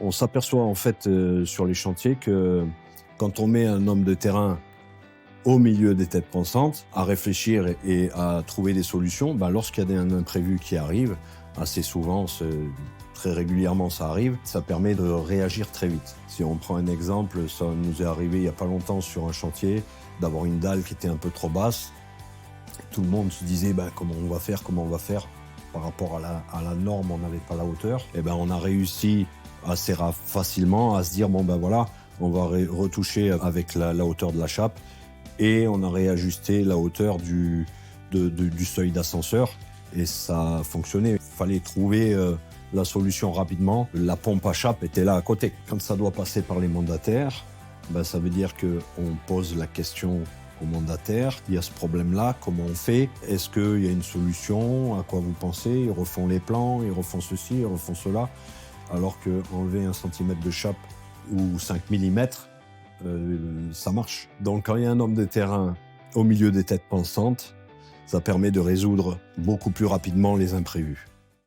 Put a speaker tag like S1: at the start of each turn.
S1: On s'aperçoit en fait sur les chantiers que quand on met un homme de terrain au milieu des têtes pensantes, à réfléchir et à trouver des solutions, lorsqu'il y a un imprévu qui arrive, assez souvent, très régulièrement ça arrive, ça permet de réagir très vite. Si on prend un exemple, ça nous est arrivé il n'y a pas longtemps sur un chantier, d'avoir une dalle qui était un peu trop basse. Tout le monde se disait comment on va faire par rapport à la norme, on n'avait pas la hauteur. Et on a réussi assez facilement à se dire voilà, on va retoucher avec la hauteur de la chape et on a réajusté la hauteur du seuil d'ascenseur et ça a fonctionné. Il fallait trouver la solution rapidement. La pompe à chape était là à côté. Quand ça doit passer par les mandataires, ça veut dire qu'on pose la question aux mandataires. Il y a ce problème-là, comment on fait? Est-ce qu'il y a une solution? À quoi vous pensez? Ils refont les plans, ils refont ceci, ils refont cela. Alors qu'enlever 1 centimètre de chape ou 5 mm, ça marche. Donc quand il y a un homme de terrain au milieu des têtes pensantes, ça permet de résoudre beaucoup plus rapidement les imprévus.